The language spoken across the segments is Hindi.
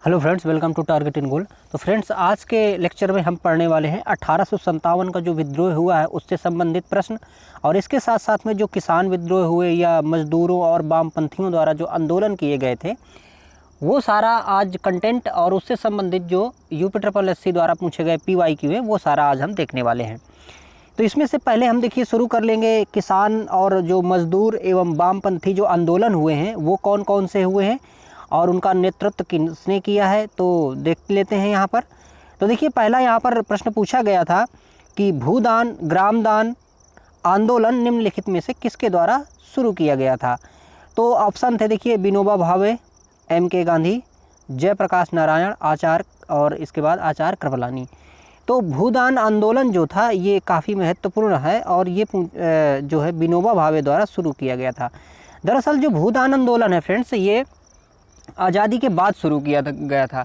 Hello friends, welcome to target in goal. तो फ्रेंड्स, आज के लेक्चर में हम पढ़ने वाले हैं 1857 का जो विद्रोह हुआ है उससे संबंधित प्रश्न, और इसके साथ साथ में जो किसान विद्रोह हुए या मजदूरों और वामपंथियों द्वारा जो आंदोलन किए गए थे वो सारा आज कंटेंट, और उससे संबंधित जो UPSSC द्वारा पूछे गए PYQ है वो सारा आज हम देखने वाले हैं। तो इसमें से पहले हम देखिए शुरू कर लेंगे किसान और जो मजदूर एवं वामपंथी जो आंदोलन हुए हैं वो कौन कौन से हुए हैं और उनका नेतृत्व किसने किया है, तो देख लेते हैं यहाँ पर। तो देखिए, पहला यहाँ पर प्रश्न पूछा गया था कि भूदान ग्रामदान आंदोलन निम्नलिखित में से किसके द्वारा शुरू किया गया था। तो ऑप्शन थे, देखिए, विनोबा भावे, MK गांधी, जयप्रकाश नारायण, आचार्य और इसके बाद आचार्य कृपलानी। तो भूदान आंदोलन जो था ये काफ़ी महत्वपूर्ण है और ये जो है विनोबा भावे द्वारा शुरू किया गया था। दरअसल जो भूदान आंदोलन है फ्रेंड्स, ये आज़ादी के बाद शुरू किया गया था,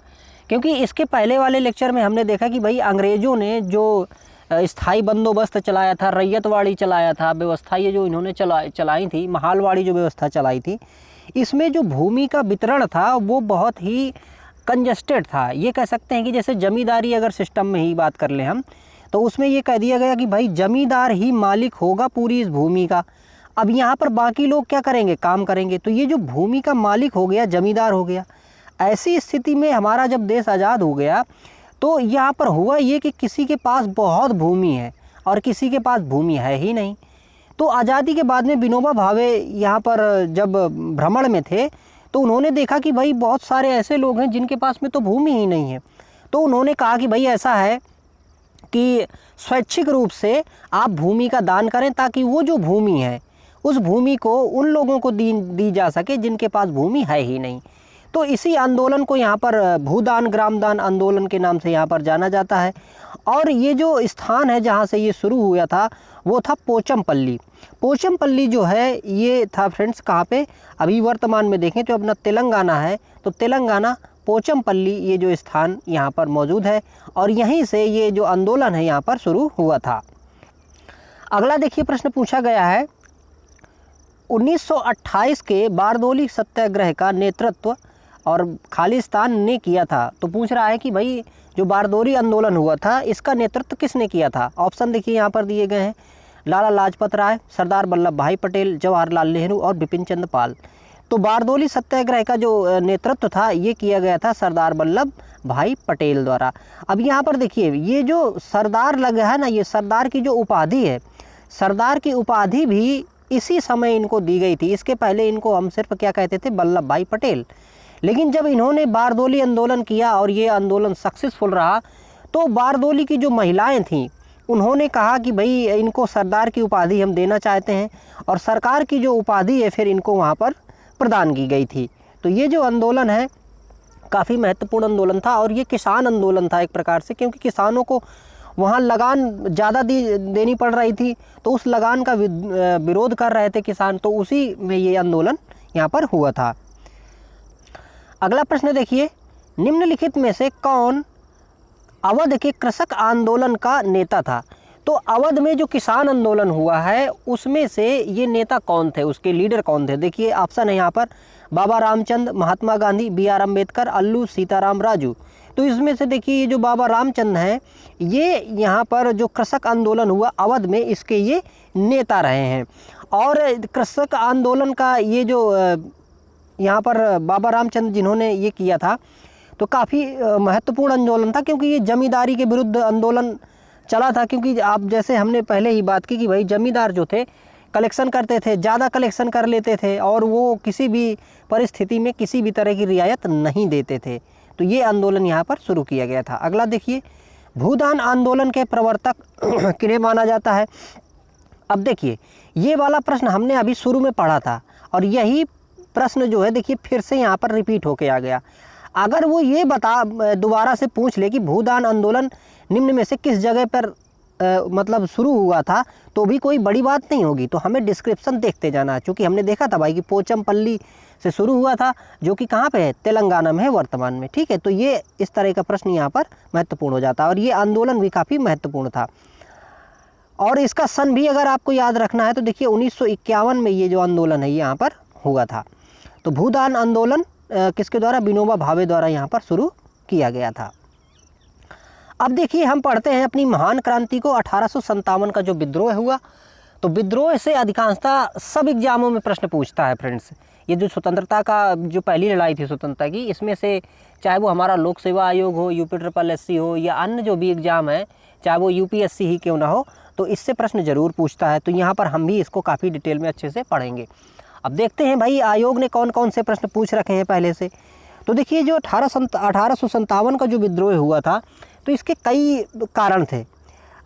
क्योंकि इसके पहले वाले लेक्चर में हमने देखा कि भाई अंग्रेज़ों ने जो स्थाई बंदोबस्त चलाया था, रैयतवाड़ी चलाया था, व्यवस्था ये जो इन्होंने चलाई थी, महालवाड़ी जो व्यवस्था चलाई थी, इसमें जो भूमि का वितरण था वो बहुत ही कंजस्टेड था। ये कह सकते हैं कि जैसे जमींदारी अगर सिस्टम में ही बात कर लें हम, तो उसमें ये कह दिया गया कि भाई जमींदार ही मालिक होगा पूरी इस भूमि का। अब यहाँ पर बाकी लोग क्या करेंगे, काम करेंगे। तो ये जो भूमि का मालिक हो गया, जमींदार हो गया। ऐसी स्थिति में हमारा जब देश आज़ाद हो गया तो यहाँ पर हुआ ये कि किसी के पास बहुत भूमि है और किसी के पास भूमि है ही नहीं। तो आज़ादी के बाद में विनोबा भावे यहाँ पर जब भ्रमण में थे तो उन्होंने देखा कि भाई बहुत सारे ऐसे लोग हैं जिनके पास में तो भूमि ही नहीं है। तो उन्होंने कहा कि भाई ऐसा है कि स्वैच्छिक रूप से आप भूमि का दान करें, ताकि वो जो भूमि है उस भूमि को उन लोगों को दी जा सके जिनके पास भूमि है ही नहीं। तो इसी आंदोलन को यहाँ पर भूदान ग्रामदान आंदोलन के नाम से यहाँ पर जाना जाता है। और ये जो स्थान है जहाँ से ये शुरू हुआ था वो था पोचमपल्ली। पोचमपल्ली जो है ये था फ्रेंड्स कहाँ पे, अभी वर्तमान में देखें तो अपना तेलंगाना है, तो तेलंगाना पोचमपल्ली ये जो स्थान यहाँ पर मौजूद है, और यहीं से ये जो आंदोलन है यहाँ पर शुरू हुआ था। अगला देखिए प्रश्न पूछा गया है, 1928 के बारदोली सत्याग्रह का नेतृत्व और खालिस्तान ने किया था। तो पूछ रहा है कि भाई जो बारदोली आंदोलन हुआ था इसका नेतृत्व किसने किया था। ऑप्शन देखिए यहाँ पर दिए गए हैं, लाला लाजपत राय, सरदार वल्लभ भाई पटेल, जवाहरलाल नेहरू और बिपिन चंद्र पाल। तो बारदोली सत्याग्रह का जो नेतृत्व था ये किया गया था सरदार वल्लभ भाई पटेल द्वारा। अब यहाँ पर देखिए, ये जो सरदार लगा है ना, ये सरदार की जो उपाधि है, सरदार की उपाधि भी इसी समय इनको दी गई थी। इसके पहले इनको हम सिर्फ क्या कहते थे, वल्लभ भाई पटेल। लेकिन जब इन्होंने बारदोली आंदोलन किया और ये आंदोलन सक्सेसफुल रहा, तो बारदोली की जो महिलाएं थीं उन्होंने कहा कि भाई इनको सरदार की उपाधि हम देना चाहते हैं, और सरकार की जो उपाधि है फिर इनको वहाँ पर प्रदान की गई थी। तो ये जो आंदोलन है काफ़ी महत्वपूर्ण आंदोलन था, और ये किसान आंदोलन था एक प्रकार से, क्योंकि किसानों को वहाँ लगान ज़्यादा देनी पड़ रही थी, तो उस लगान का विरोध कर रहे थे किसान। तो उसी में ये आंदोलन यहाँ पर हुआ था। अगला प्रश्न देखिए, निम्नलिखित में से कौन अवध के कृषक आंदोलन का नेता था। तो अवध में जो किसान आंदोलन हुआ है उसमें से ये नेता कौन थे, उसके लीडर कौन थे। देखिए ऑप्शन है यहाँ पर, बाबा रामचंद्र, महात्मा गांधी, BR अम्बेडकर, अल्लू सीताराम राजू। तो इसमें से देखिए ये जो बाबा रामचंद्र हैं ये यहाँ पर जो कृषक आंदोलन हुआ अवध में इसके ये नेता रहे हैं। और कृषक आंदोलन का ये जो यहाँ पर बाबा रामचंद्र जिन्होंने ये किया था तो काफ़ी महत्वपूर्ण आंदोलन था, क्योंकि ये जमींदारी के विरुद्ध आंदोलन चला था। क्योंकि आप जैसे हमने पहले ही बात की कि भाई जमींदार जो थे कलेक्शन करते थे, ज़्यादा कलेक्शन कर लेते थे, और वो किसी भी परिस्थिति में किसी भी तरह की रियायत नहीं देते थे। तो ये आंदोलन यहाँ पर शुरू किया गया था। अगला देखिए, भूदान आंदोलन के प्रवर्तक किन्हें माना जाता है। अब देखिए ये वाला प्रश्न हमने अभी शुरू में पढ़ा था, और यही प्रश्न जो है देखिए फिर से यहाँ पर रिपीट होके आ गया। अगर वो ये दोबारा से पूछ ले कि भूदान आंदोलन निम्न में से किस जगह पर मतलब शुरू हुआ था, तो भी कोई बड़ी बात नहीं होगी। तो हमें डिस्क्रिप्शन देखते जाना है, चूँकि हमने देखा था भाई कि पोचमपल्ली से शुरू हुआ था, जो कि कहाँ पे है, तेलंगाना में है वर्तमान में। ठीक है, तो ये इस तरह का प्रश्न यहाँ पर महत्वपूर्ण हो जाता है, और ये आंदोलन भी काफ़ी महत्वपूर्ण था। और इसका सन भी अगर आपको याद रखना है तो देखिए 1951 में ये जो आंदोलन है यहाँ पर हुआ था। तो भूदान आंदोलन किसके द्वारा, विनोबा भावे द्वारा यहाँ पर शुरू किया गया था। अब देखिए हम पढ़ते हैं अपनी महान क्रांति को। 1857 का जो विद्रोह हुआ, तो विद्रोह से अधिकांशतः सब एग्जामों में प्रश्न पूछता है फ्रेंड्स। ये जो स्वतंत्रता का जो पहली लड़ाई थी स्वतंत्रता की, इसमें से चाहे वो हमारा लोक सेवा आयोग हो, UPSSC हो, या अन्य जो भी एग्ज़ाम है, चाहे वो UPSC ही क्यों ना हो, तो इससे प्रश्न ज़रूर पूछता है। तो यहाँ पर हम भी इसको काफ़ी डिटेल में अच्छे से पढ़ेंगे। अब देखते हैं भाई आयोग ने कौन कौन से प्रश्न पूछ रखे हैं पहले से। तो देखिए जो 1857 का जो विद्रोह हुआ था, तो इसके कई कारण थे।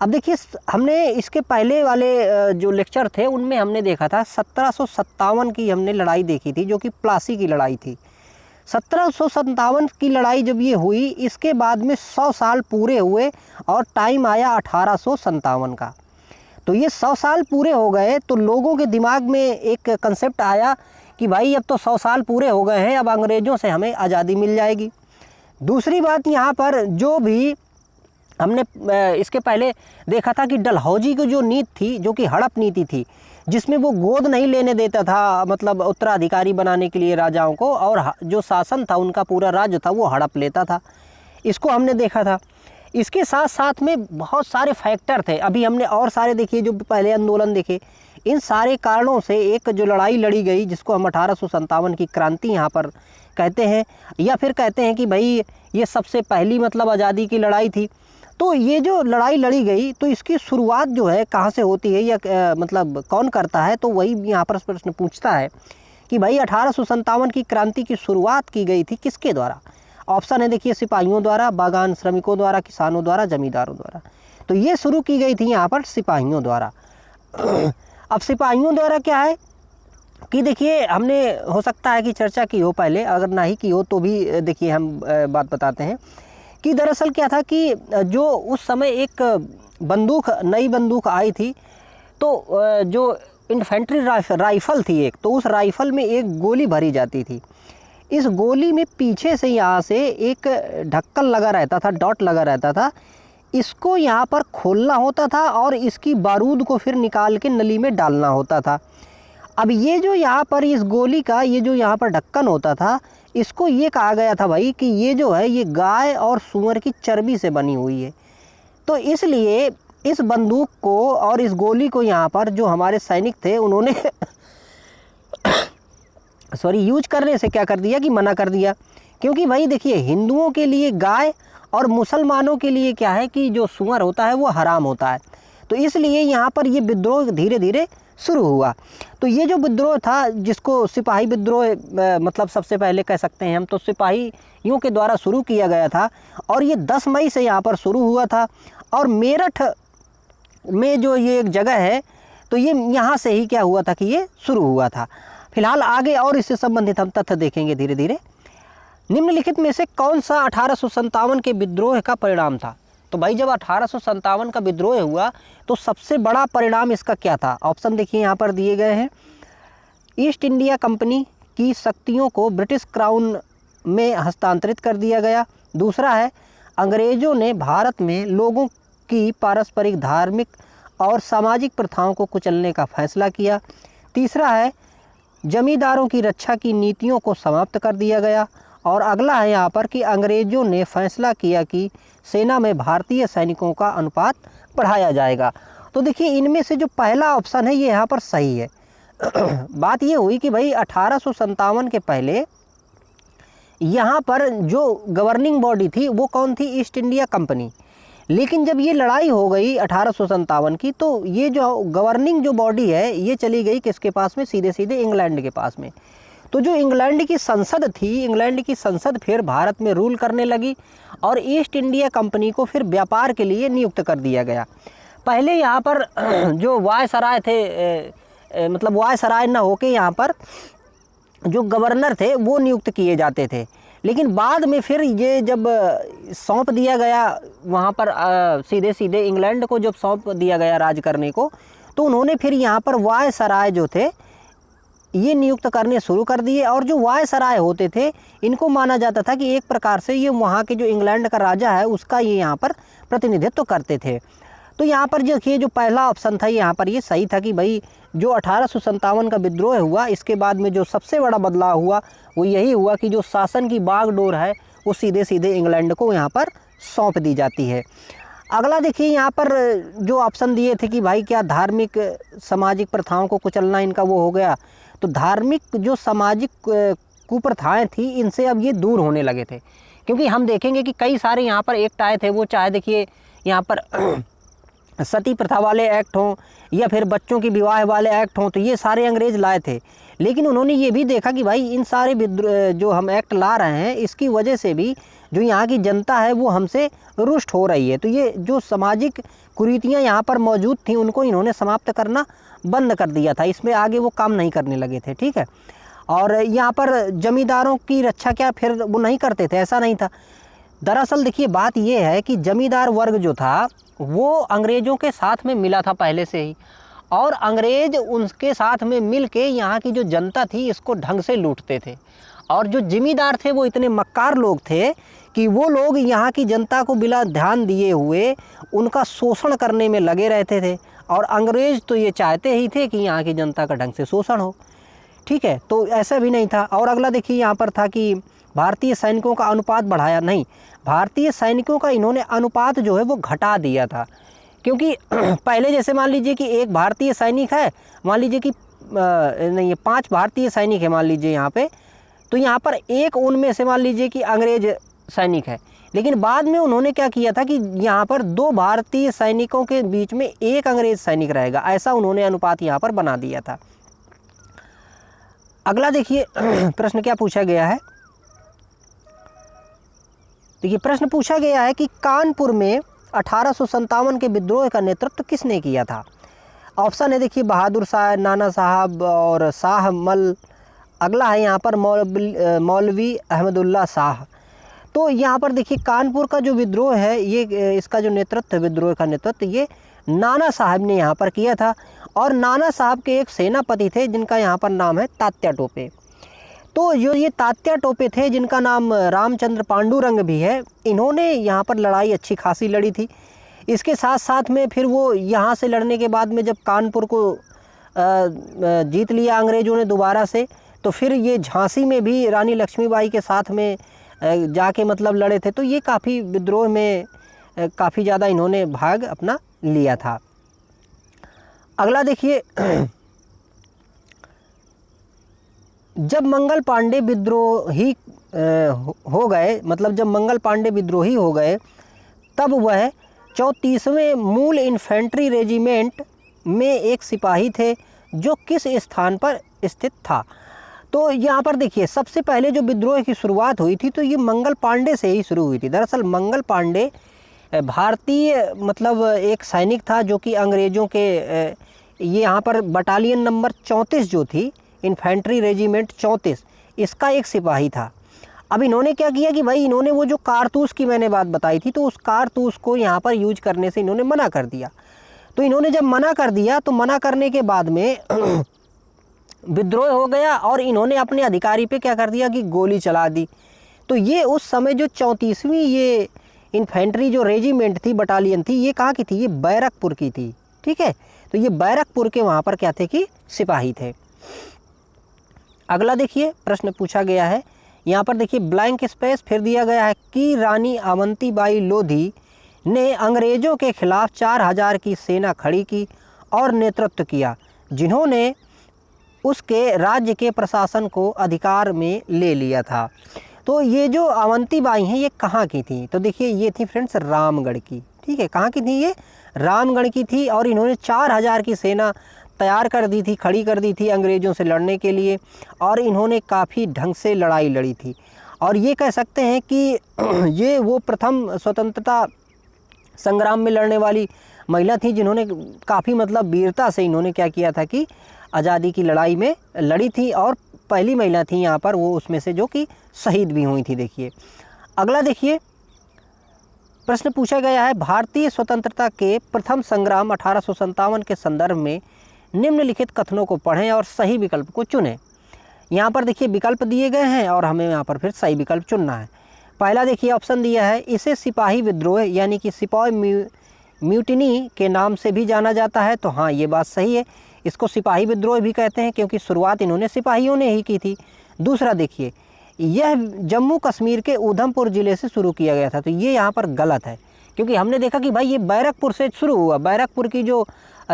अब देखिए हमने इसके पहले वाले जो लेक्चर थे उनमें हमने देखा था 1757 की हमने लड़ाई देखी थी, जो कि प्लासी की लड़ाई थी। 1757 की लड़ाई जब ये हुई, इसके बाद में 100 साल पूरे हुए और टाइम आया 1857 का। तो ये 100 साल पूरे हो गए, तो लोगों के दिमाग में एक कंसेप्ट आया कि भाई अब तो 100 साल पूरे हो गए हैं, अब अंग्रेज़ों से हमें आज़ादी मिल जाएगी। दूसरी बात यहाँ पर जो भी हमने इसके पहले देखा था कि डलहौजी की जो नीति थी, जो कि हड़प नीति थी, जिसमें वो गोद नहीं लेने देता था, मतलब उत्तराधिकारी बनाने के लिए राजाओं को, और जो शासन था उनका पूरा राज्य था वो हड़प लेता था, इसको हमने देखा था। इसके साथ साथ में बहुत सारे फैक्टर थे, अभी हमने और सारे देखिए जो पहले आंदोलन देखे। इन सारे कारणों से एक जो लड़ाई लड़ी गई, जिसको हम 1857 की क्रांति यहाँ पर कहते हैं, या फिर कहते हैं कि भाई ये सबसे पहली मतलब आज़ादी की लड़ाई थी। तो ये जो लड़ाई लड़ी गई, तो इसकी शुरुआत जो है कहाँ से होती है, या मतलब कौन करता है, तो वही यहाँ पर प्रश्न पूछता है कि भाई 1857 की क्रांति की शुरुआत की गई थी किसके द्वारा। ऑप्शन है देखिए, सिपाहियों द्वारा, बागान श्रमिकों द्वारा, किसानों द्वारा, जमींदारों द्वारा। तो ये शुरू की गई थी यहाँ पर सिपाहियों द्वारा। अब सिपाहियों द्वारा क्या है कि देखिए हमने हो सकता है कि चर्चा की हो पहले, अगर ना ही की हो तो भी देखिए हम बात बताते हैं कि दरअसल क्या था कि जो उस समय एक बंदूक, नई बंदूक आई थी, तो जो इन्फेंट्री राइफ़ल थी एक, तो उस राइफ़ल में एक गोली भरी जाती थी। इस गोली में पीछे से यहाँ से एक ढक्कन लगा रहता था, डॉट लगा रहता था, इसको यहाँ पर खोलना होता था और इसकी बारूद को फिर निकाल के नली में डालना होता था। अब ये जो यहाँ पर इस गोली का ये जो यहाँ पर ढक्कन होता था, इसको ये कहा गया था भाई कि ये जो है ये गाय और सूअर की चर्बी से बनी हुई है। तो इसलिए इस बंदूक को और इस गोली को यहाँ पर जो हमारे सैनिक थे उन्होंने यूज करने से क्या कर दिया कि मना कर दिया, क्योंकि भाई देखिए हिंदुओं के लिए गाय और मुसलमानों के लिए क्या है कि जो सूअर होता है वो हराम होता है। तो इसलिए यहाँ पर ये विद्रोह धीरे धीरे शुरू हुआ। तो ये जो विद्रोह था, जिसको सिपाही विद्रोह मतलब सबसे पहले कह सकते हैं हम, तो सिपाहियों के द्वारा शुरू किया गया था, और ये 10 मई से यहाँ पर शुरू हुआ था। और मेरठ में जो ये एक जगह है, तो ये यहाँ से ही क्या हुआ था कि ये शुरू हुआ था। फिलहाल आगे और इससे संबंधित हम तथ्य देखेंगे धीरे धीरे। निम्नलिखित में से कौन सा 1857 के विद्रोह का परिणाम था। तो भाई जब 1857 का विद्रोह हुआ, तो सबसे बड़ा परिणाम इसका क्या था। ऑप्शन देखिए यहाँ पर दिए गए हैं। ईस्ट इंडिया कंपनी की शक्तियों को ब्रिटिश क्राउन में हस्तांतरित कर दिया गया। दूसरा है, अंग्रेज़ों ने भारत में लोगों की पारस्परिक धार्मिक और सामाजिक प्रथाओं को कुचलने का फैसला किया। तीसरा है, जमींदारों की रक्षा की नीतियों को समाप्त कर दिया गया। और अगला है यहाँ पर कि अंग्रेज़ों ने फैसला किया कि सेना में भारतीय सैनिकों का अनुपात बढ़ाया जाएगा। तो देखिए इनमें से जो पहला ऑप्शन है ये यहाँ पर सही है। बात ये हुई कि भाई 1857 के पहले यहाँ पर जो गवर्निंग बॉडी थी वो कौन थी, ईस्ट इंडिया कंपनी। लेकिन जब ये लड़ाई हो गई 1857 की, तो ये जो गवर्निंग जो बॉडी है ये चली गई किसके पास में, सीधे सीधे इंग्लैंड के पास में। तो जो इंग्लैंड की संसद थी, इंग्लैंड की संसद फिर भारत में रूल करने लगी, और ईस्ट इंडिया कंपनी को फिर व्यापार के लिए नियुक्त कर दिया गया। पहले यहाँ पर जो वायसराय थे, मतलब वायसराय न होके यहाँ पर जो गवर्नर थे वो नियुक्त किए जाते थे। लेकिन बाद में फिर ये जब सौंप दिया गया वहाँ पर सीधे सीधे इंग्लैंड को जब सौंप दिया गया राज करने को, तो उन्होंने फिर यहाँ पर वायसराय जो थे ये नियुक्त करने शुरू कर दिए। और जो वायसराय होते थे इनको माना जाता था कि एक प्रकार से ये वहाँ के जो इंग्लैंड का राजा है उसका ये यहाँ पर प्रतिनिधित्व करते थे। तो यहाँ पर देखिए जो पहला ऑप्शन था यहाँ पर ये सही था कि भाई जो 1857 का विद्रोह हुआ, इसके बाद में जो सबसे बड़ा बदलाव हुआ वो यही हुआ कि जो शासन की बागडोर है वो सीधे सीधे इंग्लैंड को यहाँ पर सौंप दी जाती है। अगला देखिए यहाँ पर जो ऑप्शन दिए थे कि भाई क्या धार्मिक सामाजिक प्रथाओं को कुचलना इनका वो हो गया, तो धार्मिक जो सामाजिक कुप्रथाएं थी इनसे अब ये दूर होने लगे थे, क्योंकि हम देखेंगे कि कई सारे यहाँ पर एक्ट आए थे, वो चाहे देखिए यहाँ पर सती प्रथा वाले एक्ट हों या फिर बच्चों की विवाह वाले एक्ट हों, तो ये सारे अंग्रेज़ लाए थे। लेकिन उन्होंने ये भी देखा कि भाई इन सारे जो हम एक्ट ला रहे हैं इसकी वजह से भी जो यहाँ की जनता है वो हमसे रुष्ट हो रही है, तो ये जो सामाजिक कुरीतियाँ यहाँ पर मौजूद थी उनको इन्होंने समाप्त करना बंद कर दिया था, इसमें आगे वो काम नहीं करने लगे थे। ठीक है, और यहाँ पर जमींदारों की रक्षा क्या फिर वो नहीं करते थे, ऐसा नहीं था। दरअसल देखिए बात ये है कि जमींदार वर्ग जो था वो अंग्रेज़ों के साथ में मिला था पहले से ही, और अंग्रेज़ उनके साथ में मिल के यहाँ की जो जनता थी इसको ढंग से लूटते थे। और जो जमींदार थे वो इतने मक्कार लोग थे कि वो लोग यहाँ की जनता को बिना ध्यान दिए हुए उनका शोषण करने में लगे रहते थे, और अंग्रेज़ तो ये चाहते ही थे कि यहाँ की जनता का ढंग से शोषण हो। ठीक है, तो ऐसा भी नहीं था। और अगला देखिए यहाँ पर था कि भारतीय सैनिकों का अनुपात बढ़ाया, नहीं, भारतीय सैनिकों का इन्होंने अनुपात जो है वो घटा दिया था, क्योंकि पहले जैसे मान लीजिए कि एक भारतीय सैनिक है, मान लीजिए कि नहीं 5 भारतीय सैनिक है मान लीजिए यहाँ पे, तो यहाँ पर एक उनमें से मान लीजिए कि अंग्रेज सैनिक है, लेकिन बाद में उन्होंने क्या किया था कि यहाँ पर 2 भारतीय सैनिकों के बीच में 1 अंग्रेज सैनिक रहेगा, ऐसा उन्होंने अनुपात यहाँ पर बना दिया था। अगला देखिए प्रश्न क्या पूछा गया है, देखिए प्रश्न पूछा गया है कि कानपुर में 1857 के विद्रोह का नेतृत्व किसने किया था। ऑप्शन है देखिए बहादुर शाह, नाना साहब और शाह मल। अगला है यहाँ पर मौलवी अहमदुल्ला शाह। तो यहाँ पर देखिए कानपुर का जो विद्रोह है ये इसका जो नेतृत्व विद्रोह का नेतृत्व ये नाना साहब ने यहाँ पर किया था, और नाना साहब के एक सेनापति थे जिनका यहाँ पर नाम है तात्या टोपे। तो जो ये तात्या टोपे थे जिनका नाम रामचंद्र पांडुरंग भी है, इन्होंने यहाँ पर लड़ाई अच्छी खासी लड़ी थी। इसके साथ साथ में फिर वो यहाँ से लड़ने के बाद में जब कानपुर को जीत लिया अंग्रेज़ों ने दोबारा से, तो फिर ये झांसी में भी रानी लक्ष्मीबाई के साथ में जाके मतलब लड़े थे। तो ये काफ़ी विद्रोह में काफ़ी ज़्यादा इन्होंने भाग अपना लिया था। अगला देखिए जब मंगल पांडे विद्रोही हो गए, मतलब जब मंगल पांडे विद्रोही हो गए तब वह 34वें मूल इन्फेंट्री रेजिमेंट में एक सिपाही थे जो किस स्थान पर स्थित था। तो यहाँ पर देखिए सबसे पहले जो विद्रोह की शुरुआत हुई थी तो ये मंगल पांडे से ही शुरू हुई थी। दरअसल मंगल पांडे भारतीय मतलब एक सैनिक था जो कि अंग्रेज़ों के ये यहाँ पर बटालियन नंबर 34 जो थी इन्फेंट्री रेजिमेंट 34 इसका एक सिपाही था। अब इन्होंने क्या किया कि भाई इन्होंने वो जो कारतूस की मैंने बात बताई थी तो उस कारतूस को यहाँ पर यूज करने से इन्होंने मना कर दिया। तो इन्होंने जब मना कर दिया तो मना करने के बाद में विद्रोह हो गया और इन्होंने अपने अधिकारी पे क्या कर दिया कि गोली चला दी। तो ये उस समय जो 34वीं ये इन्फेंट्री जो रेजिमेंट थी बटालियन थी ये कहाँ की थी, ये बैरकपुर की थी। ठीक है, तो ये बैरकपुर के वहाँ पर क्या थे कि सिपाही थे। अगला देखिए प्रश्न पूछा गया है, यहाँ पर देखिए ब्लैंक स्पेस फिर दिया गया है कि रानी अवंतीबाई लोधी ने अंग्रेज़ों के खिलाफ 4000 की सेना खड़ी की और नेतृत्व किया जिन्होंने उसके राज्य के प्रशासन को अधिकार में ले लिया था। तो ये जो अवंतीबाई हैं ये कहाँ की थी, तो देखिए ये थी फ्रेंड्स रामगढ़ की। ठीक है, कहाँ की थी, ये रामगढ़ की थी और इन्होंने 4000 की सेना तैयार कर दी थी, खड़ी कर दी थी अंग्रेज़ों से लड़ने के लिए और इन्होंने काफ़ी ढंग से लड़ाई लड़ी थी। और ये कह सकते हैं कि ये वो प्रथम स्वतंत्रता संग्राम में लड़ने वाली महिला थी जिन्होंने काफ़ी मतलब वीरता से इन्होंने क्या किया था कि आज़ादी की लड़ाई में लड़ी थी और पहली महिला थी यहाँ पर वो उसमें से जो कि शहीद भी हुई थी। देखिए अगला देखिए प्रश्न पूछा गया है भारतीय स्वतंत्रता के प्रथम संग्राम 1857 के संदर्भ में निम्नलिखित कथनों को पढ़ें और सही विकल्प को चुनें। यहाँ पर देखिए विकल्प दिए गए हैं और हमें यहाँ पर फिर सही विकल्प चुनना है। पहला देखिए ऑप्शन दिया है इसे सिपाही विद्रोह यानी कि सिपाही म्यूटिनी के नाम से भी जाना जाता है, तो हाँ ये बात सही है। इसको सिपाही विद्रोह भी कहते हैं क्योंकि शुरुआत इन्होंने सिपाहियों ने ही की थी। दूसरा देखिए, यह जम्मू कश्मीर के उधमपुर ज़िले से शुरू किया गया था, तो ये यहाँ पर गलत है क्योंकि हमने देखा कि भाई ये बैरकपुर से शुरू हुआ। बैरकपुर की जो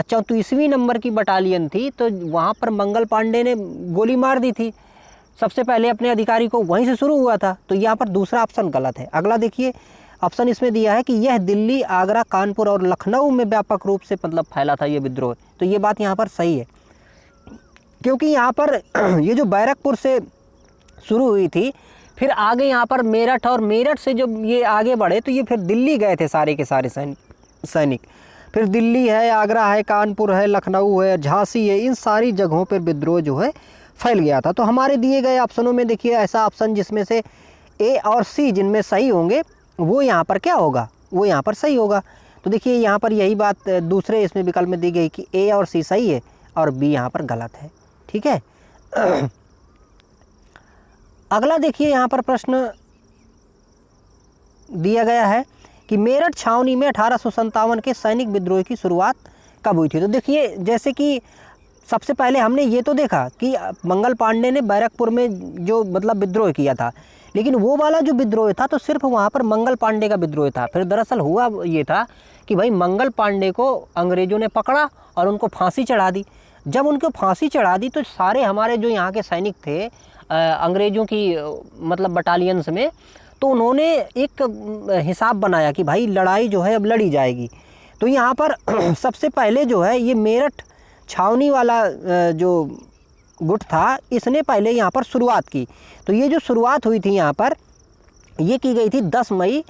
34वीं नंबर की बटालियन थी, तो वहाँ पर मंगल पांडे ने गोली मार दी थी सबसे पहले अपने अधिकारी को, वहीं से शुरू हुआ था। तो यहाँ पर दूसरा ऑप्शन गलत है। अगला देखिए, ऑप्शन इसमें दिया है कि यह दिल्ली, आगरा, कानपुर और लखनऊ में व्यापक रूप से मतलब फैला था ये विद्रोह। तो ये बात यहाँ पर सही है क्योंकि यहाँ पर ये जो बैरकपुर से शुरू हुई थी, फिर आगे यहाँ पर मेरठ, और मेरठ से जब ये आगे बढ़े तो ये फिर दिल्ली गए थे सारे के सारे सैनिक। फिर दिल्ली है, आगरा है, कानपुर है, लखनऊ है, झांसी है, इन सारी जगहों पर विद्रोह जो है फैल गया था। तो हमारे दिए गए ऑप्शनों में देखिए ऐसा ऑप्शन जिसमें से ए और सी जिनमें सही होंगे वो यहाँ पर क्या होगा, वो यहाँ पर सही होगा। तो देखिए यहाँ पर यही बात दूसरे इसमें विकल्प में दी गई कि ए और सी सही है और बी यहाँ पर गलत है। ठीक है। अगला देखिए, यहाँ पर प्रश्न दिया गया है कि मेरठ छावनी में 1857 के सैनिक विद्रोह की शुरुआत कब हुई थी। तो देखिए, जैसे कि सबसे पहले हमने ये तो देखा कि मंगल पांडे ने बैरकपुर में जो मतलब विद्रोह किया था, लेकिन वो वाला जो विद्रोह था तो सिर्फ वहाँ पर मंगल पांडे का विद्रोह था। फिर दरअसल हुआ ये था कि भाई मंगल पांडे को अंग्रेज़ों ने पकड़ा और उनको फांसी चढ़ा दी। जब उनको फांसी चढ़ा दी तो सारे हमारे जो यहाँ के सैनिक थे अंग्रेज़ों की मतलब बटालियंस में, तो उन्होंने एक हिसाब बनाया कि भाई लड़ाई जो है अब लड़ी जाएगी। तो यहाँ पर सबसे पहले जो है ये मेरठ छावनी वाला जो गुट था, इसने पहले यहाँ पर शुरुआत की। तो ये जो शुरुआत हुई थी यहाँ पर, ये की गई थी 10 मई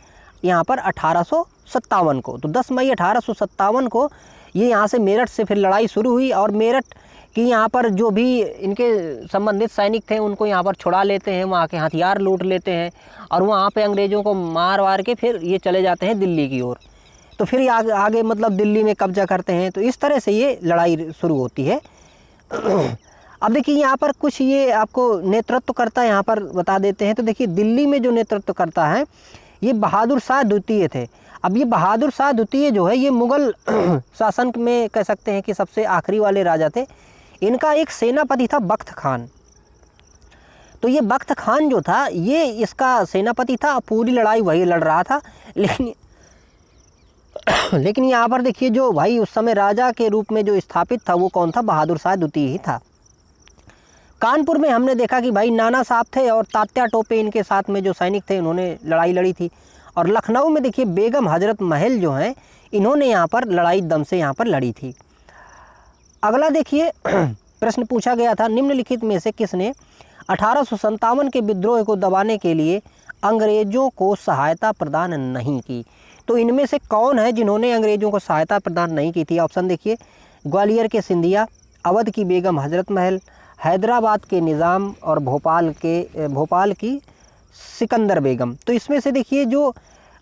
यहाँ पर 1857 को। तो 10 मई 1857 को ये यहाँ से मेरठ से फिर लड़ाई शुरू हुई और मेरठ कि यहाँ पर जो भी इनके संबंधित सैनिक थे उनको यहाँ पर छुड़ा लेते हैं, वहाँ के हथियार लूट लेते हैं और वहाँ पे अंग्रेज़ों को मार वार के फिर ये चले जाते हैं दिल्ली की ओर। तो फिर आगे मतलब दिल्ली में कब्जा करते हैं। तो इस तरह से ये लड़ाई शुरू होती है। अब देखिए यहाँ पर कुछ ये आपको नेतृत्व करता यहाँ पर बता देते हैं। तो देखिए दिल्ली में जो नेतृत्व करता है ये बहादुर शाह द्वितीय थे। अब ये बहादुर शाह द्वितीय जो है ये मुग़ल शासन में कह सकते हैं कि सबसे आखिरी वाले राजा थे। इनका एक सेनापति था बख्त खान। तो ये बख्त खान जो था ये इसका सेनापति था, पूरी लड़ाई वही लड़ रहा था। लेकिन यहाँ पर देखिए जो भाई उस समय राजा के रूप में जो स्थापित था वो कौन था, बहादुर शाह द्वितीय ही था। कानपुर में हमने देखा कि भाई नाना साहब थे और तात्या टोपे इनके साथ में जो सैनिक थे उन्होंने लड़ाई लड़ी थी। और लखनऊ में देखिए बेगम हजरत महल जो हैं इन्होंने यहाँ पर लड़ाई दम से यहाँ पर लड़ी थी। अगला देखिए प्रश्न पूछा गया था, निम्नलिखित में से किसने 1857 के विद्रोह को दबाने के लिए अंग्रेज़ों को सहायता प्रदान नहीं की। तो इनमें से कौन है जिन्होंने अंग्रेज़ों को सहायता प्रदान नहीं की थी। ऑप्शन देखिए, ग्वालियर के सिंधिया, अवध की बेगम हजरत महल, हैदराबाद के निज़ाम और भोपाल की सिकंदर बेगम। तो इसमें से देखिए जो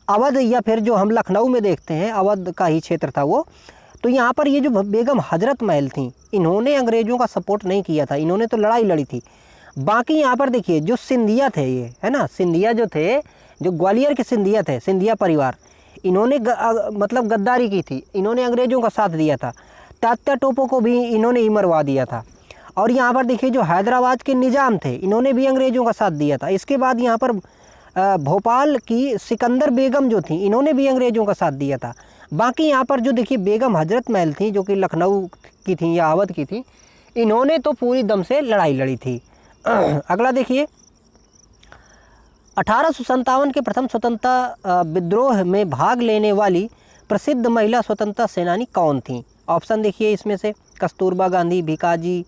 अवध या फिर जो हम लखनऊ में देखते हैं अवध का ही क्षेत्र था वो, तो यहाँ पर ये जो बेगम हजरत महल थी इन्होंने अंग्रेज़ों का सपोर्ट नहीं किया था, इन्होंने तो लड़ाई लड़ी थी। बाकी यहाँ पर देखिए जो सिंधिया थे, ये है ना, सिंधिया जो थे, जो ग्वालियर के सिंधिया थे, सिंधिया परिवार, इन्होंने मतलब गद्दारी की थी, इन्होंने अंग्रेज़ों का साथ दिया था। तात्या टोपो को भी इन्होंने ही मरवा दिया था। और यहाँ पर देखिए जो हैदराबाद के निज़ाम थे इन्होंने भी अंग्रेज़ों का साथ दिया था। इसके बाद यहाँ पर भोपाल की सिकंदर बेगम जो थी इन्होंने भी अंग्रेज़ों का साथ दिया था। बाकी यहाँ पर जो देखिए बेगम हजरत महल थी जो कि लखनऊ की थी या अवध की थी, इन्होंने तो पूरी दम से लड़ाई लड़ी थी। अगला देखिए, 1857 के प्रथम स्वतंत्रता विद्रोह में भाग लेने वाली प्रसिद्ध महिला स्वतंत्रता सेनानी कौन थी। ऑप्शन देखिए इसमें से, कस्तूरबा गांधी, भिकाजी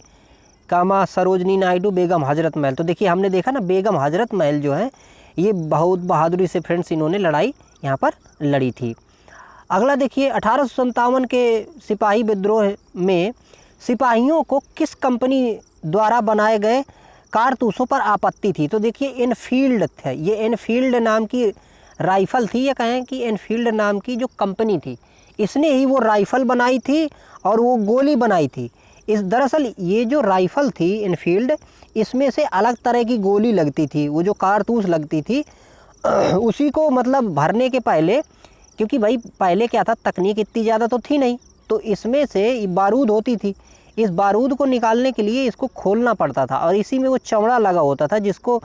कामा, सरोजनी नायडू, बेगम हजरत महल। तो देखिए हमने देखा ना बेगम हजरत महल जो है ये बहुत बहादुरी से फ्रेंड्स इन्होंने लड़ाई यहाँ पर लड़ी थी। अगला देखिए, 1857 के सिपाही विद्रोह में सिपाहियों को किस कंपनी द्वारा बनाए गए कारतूसों पर आपत्ति थी। तो देखिए एनफील्ड थे, ये एनफील्ड नाम की राइफ़ल थी, या कहें कि एनफील्ड नाम की जो कंपनी थी इसने ही वो राइफ़ल बनाई थी और वो गोली बनाई थी। इस दरअसल ये जो राइफ़ल थी एनफील्ड, इसमें से अलग तरह की गोली लगती थी, वो जो कारतूस लगती थी उसी को मतलब भरने के पहले, क्योंकि भाई पहले क्या था तकनीक इतनी ज़्यादा तो थी नहीं, तो इसमें से बारूद होती थी, इस बारूद को निकालने के लिए इसको खोलना पड़ता था और इसी में वो चमड़ा लगा होता था जिसको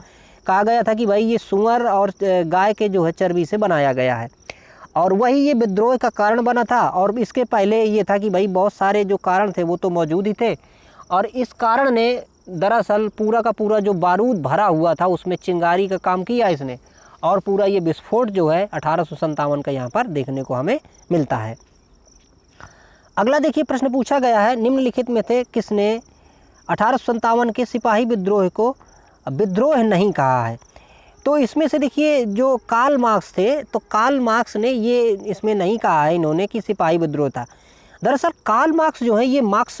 कहा गया था कि भाई ये सूअर और गाय के जो है चर्बी से बनाया गया है, और वही ये विद्रोह का कारण बना था। और इसके पहले ये था कि भाई बहुत सारे जो कारण थे वो तो मौजूद ही थे, और इस कारण ने दरअसल पूरा का पूरा जो बारूद भरा हुआ था उसमें चिंगारी का काम किया इसने, और पूरा ये विस्फोट जो है 1857 का यहाँ पर देखने को हमें मिलता है। अगला देखिए प्रश्न पूछा गया है, निम्नलिखित में से किसने 1857 के सिपाही विद्रोह को विद्रोह नहीं कहा है? तो इसमें से देखिए जो कार्ल मार्क्स थे, तो कार्ल मार्क्स ने ये इसमें नहीं कहा है इन्होंने कि सिपाही विद्रोह था। दरअसल कार्ल मार्क्स जो है ये मार्क्स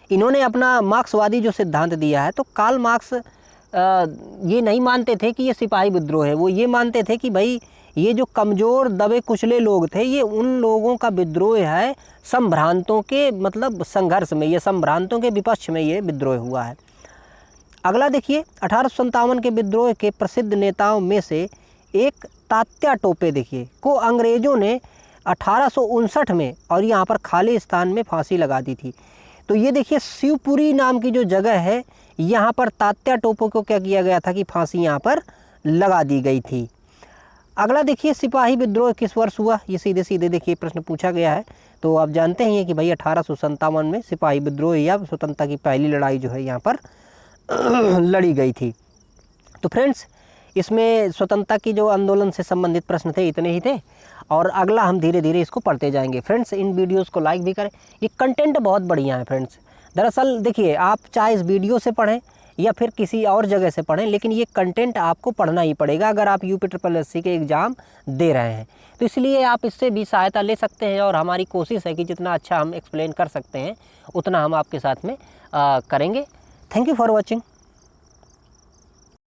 इन्होंने अपना मार्क्सवादी जो सिद्धांत दिया है, तो कार्ल मार्क्स ये नहीं मानते थे कि ये सिपाही विद्रोह है। वो ये मानते थे कि भाई ये जो कमज़ोर दबे कुचले लोग थे ये उन लोगों का विद्रोह है, संभ्रांतों के मतलब संघर्ष में, ये संभ्रांतों के विपक्ष में ये विद्रोह हुआ है। अगला देखिए 1857 के विद्रोह के प्रसिद्ध नेताओं में से एक तात्या टोपे देखिए को अंग्रेज़ों ने 1859 में और यहाँ पर खालिस्तान में फांसी लगा दी थी। तो ये देखिए शिवपुरी नाम की जो जगह है यहाँ पर तात्या टोपे को क्या किया गया था कि फांसी यहाँ पर लगा दी गई थी। अगला देखिए सिपाही विद्रोह किस वर्ष हुआ? ये सीधे सीधे देखिए प्रश्न पूछा गया है। तो आप जानते हैं कि भाई 1857 में सिपाही विद्रोह या स्वतंत्रता की पहली लड़ाई जो है यहाँ पर लड़ी गई थी। तो फ्रेंड्स इसमें स्वतंत्रता की जो आंदोलन से संबंधित प्रश्न थे इतने ही थे, और अगला हम धीरे धीरे इसको पढ़ते जाएंगे। फ्रेंड्स इन वीडियोस को लाइक भी करें, ये कंटेंट बहुत बढ़िया है फ्रेंड्स। दरअसल देखिए आप चाहे इस वीडियो से पढ़ें या फिर किसी और जगह से पढ़ें, लेकिन ये कंटेंट आपको पढ़ना ही पड़ेगा अगर आप UPSSC के एग्ज़ाम दे रहे हैं। तो इसलिए आप इससे भी सहायता ले सकते हैं, और हमारी कोशिश है कि जितना अच्छा हम एक्सप्लेन कर सकते हैं उतना हम आपके साथ में करेंगे। Thank you for watching.